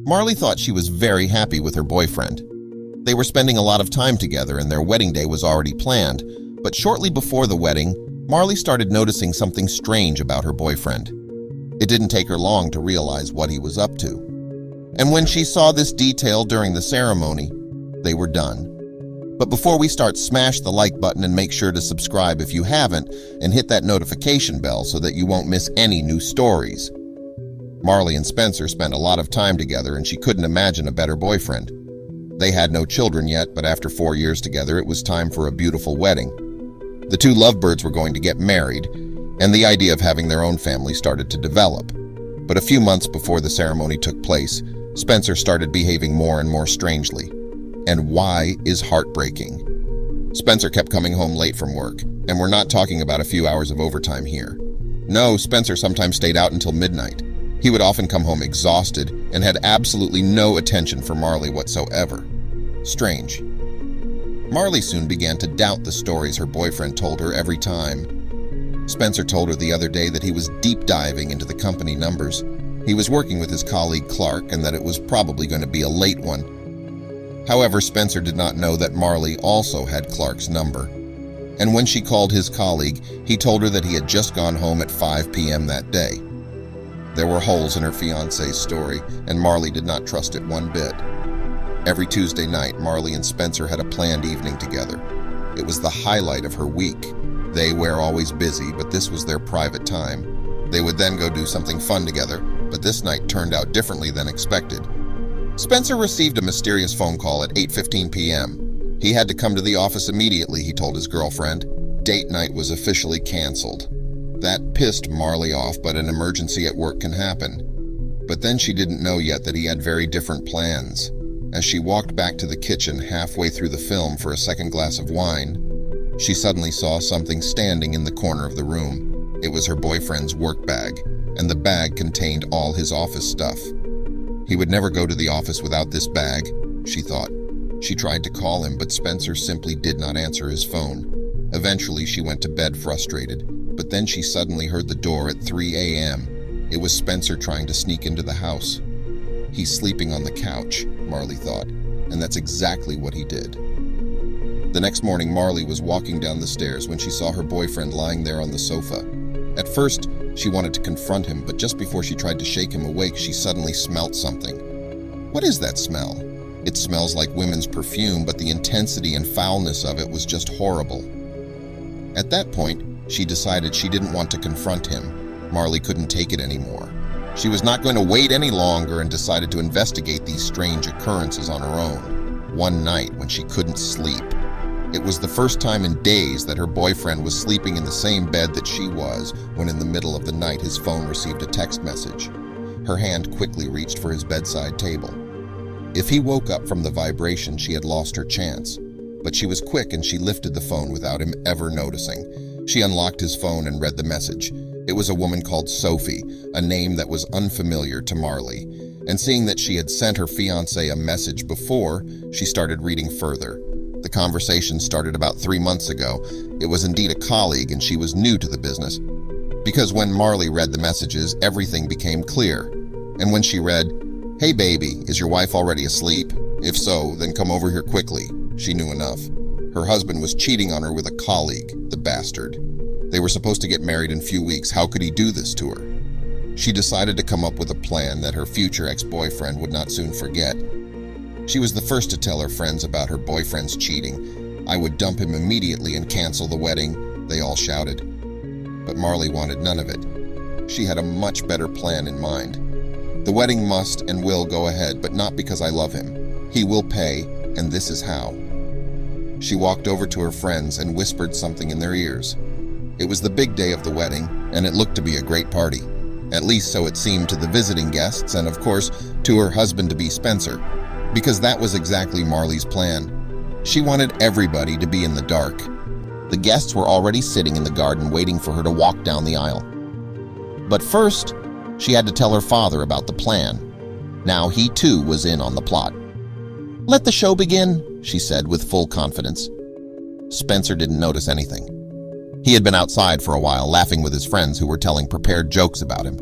Marley thought she was very happy with her boyfriend. They were spending a lot of time together and their wedding day was already planned, but shortly before the wedding, Marley started noticing something strange about her boyfriend. It didn't take her long to realize what he was up to. And when she saw this detail during the ceremony, they were done. But before we start, smash the like button and make sure to subscribe if you haven't, and hit that notification bell so that you won't miss any new stories. Marley and Spencer spent a lot of time together and she couldn't imagine a better boyfriend. They had no children yet, but after 4 years together, it was time for a beautiful wedding. The two lovebirds were going to get married, and the idea of having their own family started to develop. But a few months before the ceremony took place, Spencer started behaving more and more strangely. And why is heartbreaking. Spencer kept coming home late from work, and we're not talking about a few hours of overtime here. No, Spencer sometimes stayed out until midnight. He would often come home exhausted and had absolutely no attention for Marley whatsoever. Strange. Marley soon began to doubt the stories her boyfriend told her every time. Spencer told her the other day that he was deep diving into the company numbers. He was working with his colleague Clark and that it was probably going to be a late one. However, Spencer did not know that Marley also had Clark's number. And when she called his colleague, he told her that he had just gone home at 5 p.m. that day. There were holes in her fiancé's story, and Marley did not trust it one bit. Every Tuesday night, Marley and Spencer had a planned evening together. It was the highlight of her week. They were always busy, but this was their private time. They would then go do something fun together, but this night turned out differently than expected. Spencer received a mysterious phone call at 8:15 p.m. He had to come to the office immediately, he told his girlfriend. Date night was officially canceled. That pissed Marley off, but an emergency at work can happen. But then she didn't know yet that he had very different plans. As she walked back to the kitchen halfway through the film for a second glass of wine, she suddenly saw something standing in the corner of the room. It was her boyfriend's work bag, and the bag contained all his office stuff. He would never go to the office without this bag, she thought. She tried to call him, but Spencer simply did not answer his phone. Eventually, she went to bed frustrated, but then she suddenly heard the door at 3 a.m. It was Spencer trying to sneak into the house. He's sleeping on the couch, Marley thought, and that's exactly what he did. The next morning, Marley was walking down the stairs when she saw her boyfriend lying there on the sofa. At first, she wanted to confront him, but just before she tried to shake him awake, she suddenly smelt something. What is that smell? It smells like women's perfume, but the intensity and foulness of it was just horrible. At that point, she decided she didn't want to confront him. Marley couldn't take it anymore. She was not going to wait any longer and decided to investigate these strange occurrences on her own. One night when she couldn't sleep. It was the first time in days that her boyfriend was sleeping in the same bed that she was when in the middle of the night his phone received a text message. Her hand quickly reached for his bedside table. If he woke up from the vibration, she had lost her chance. But she was quick and she lifted the phone without him ever noticing. She unlocked his phone and read the message. It was a woman called Sophie, a name that was unfamiliar to Marley. And seeing that she had sent her fiancé a message before, she started reading further. The conversation started about 3 months ago. It was indeed a colleague and she was new to the business. Because when Marley read the messages, everything became clear. And when she read, "Hey baby, is your wife already asleep? If so, then come over here quickly," she knew enough. Her husband was cheating on her with a colleague, the bastard. They were supposed to get married in a few weeks. How could he do this to her? She decided to come up with a plan that her future ex-boyfriend would not soon forget. She was the first to tell her friends about her boyfriend's cheating. "I would dump him immediately and cancel the wedding," they all shouted. But Marley wanted none of it. She had a much better plan in mind. "The wedding must and will go ahead, but not because I love him. He will pay, and this is how." She walked over to her friends and whispered something in their ears. It was the big day of the wedding, and it looked to be a great party. At least so it seemed to the visiting guests, and of course, to her husband-to-be Spencer. Because that was exactly Marley's plan. She wanted everybody to be in the dark. The guests were already sitting in the garden waiting for her to walk down the aisle. But first, she had to tell her father about the plan. Now he too was in on the plot. "Let the show begin," she said with full confidence. Spencer didn't notice anything. He had been outside for a while, laughing with his friends who were telling prepared jokes about him.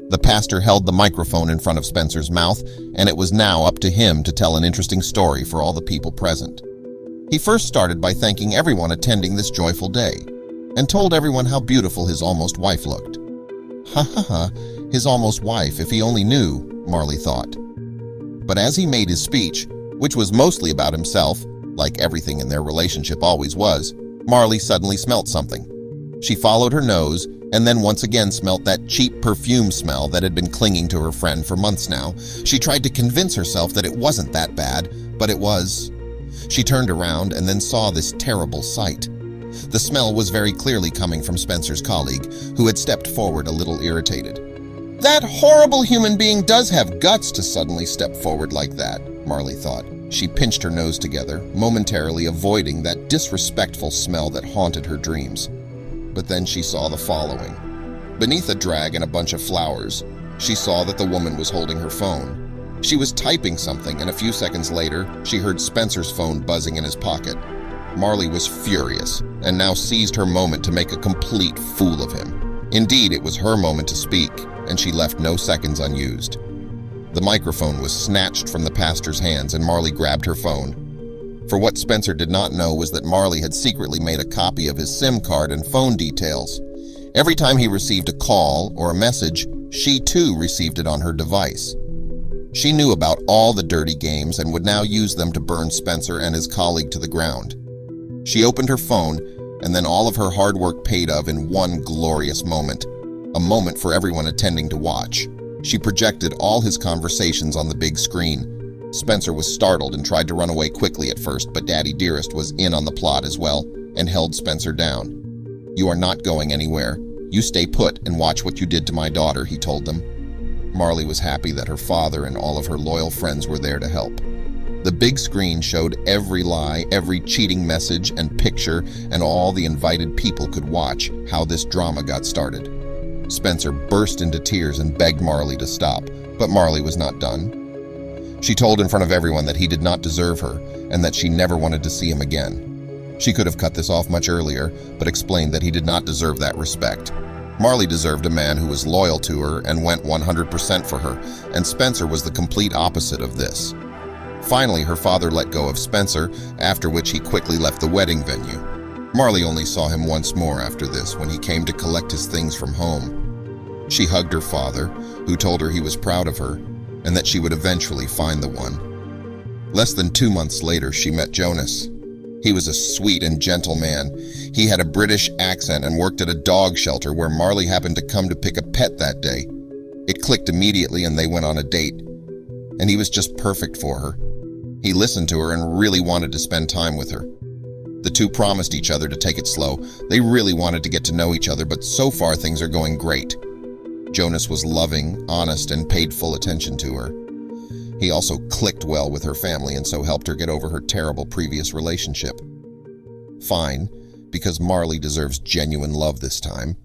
The pastor held the microphone in front of Spencer's mouth, and it was now up to him to tell an interesting story for all the people present. He first started by thanking everyone attending this joyful day, and told everyone how beautiful his almost wife looked. Ha ha ha, his almost wife, if he only knew, Marley thought. But as he made his speech, which was mostly about himself, like everything in their relationship always was, Marley suddenly smelt something. She followed her nose and then once again smelt that cheap perfume smell that had been clinging to her friend for months now. She tried to convince herself that it wasn't that bad, but it was. She turned around and then saw this terrible sight. The smell was very clearly coming from Spencer's colleague, who had stepped forward a little irritated. "That horrible human being does have guts to suddenly step forward like that," Marley thought. She pinched her nose together, momentarily avoiding that disrespectful smell that haunted her dreams. But then she saw the following. Beneath a drag and a bunch of flowers, she saw that the woman was holding her phone. She was typing something, and a few seconds later, she heard Spencer's phone buzzing in his pocket. Marley was furious, and now seized her moment to make a complete fool of him. Indeed, it was her moment to speak, and she left no seconds unused. The microphone was snatched from the pastor's hands, and Marley grabbed her phone. For what Spencer did not know was that Marley had secretly made a copy of his SIM card and phone details. Every time he received a call or a message, she too received it on her device. She knew about all the dirty games and would now use them to burn Spencer and his colleague to the ground. She opened her phone, and then all of her hard work paid off in one glorious moment, a moment for everyone attending to watch. She projected all his conversations on the big screen. Spencer was startled and tried to run away quickly at first, but Daddy Dearest was in on the plot as well and held Spencer down. "You are not going anywhere. You stay put and watch what you did to my daughter," he told them. Marley was happy that her father and all of her loyal friends were there to help. The big screen showed every lie, every cheating message and picture, and all the invited people could watch how this drama got started. Spencer burst into tears and begged Marley to stop, but Marley was not done. She told in front of everyone that he did not deserve her and that she never wanted to see him again. She could have cut this off much earlier, but explained that he did not deserve that respect. Marley deserved a man who was loyal to her and went 100% for her, and Spencer was the complete opposite of this. Finally, her father let go of Spencer, after which he quickly left the wedding venue. Marley only saw him once more after this, when he came to collect his things from home. She hugged her father, who told her he was proud of her, and that she would eventually find the one. Less than 2 months later, she met Jonas. He was a sweet and gentle man. He had a British accent and worked at a dog shelter where Marley happened to come to pick a pet that day. It clicked immediately and they went on a date. And he was just perfect for her. He listened to her and really wanted to spend time with her. The two promised each other to take it slow. They really wanted to get to know each other, but so far things are going great. Jonas was loving, honest, and paid full attention to her. He also clicked well with her family and so helped her get over her terrible previous relationship. Fine, because Marley deserves genuine love this time.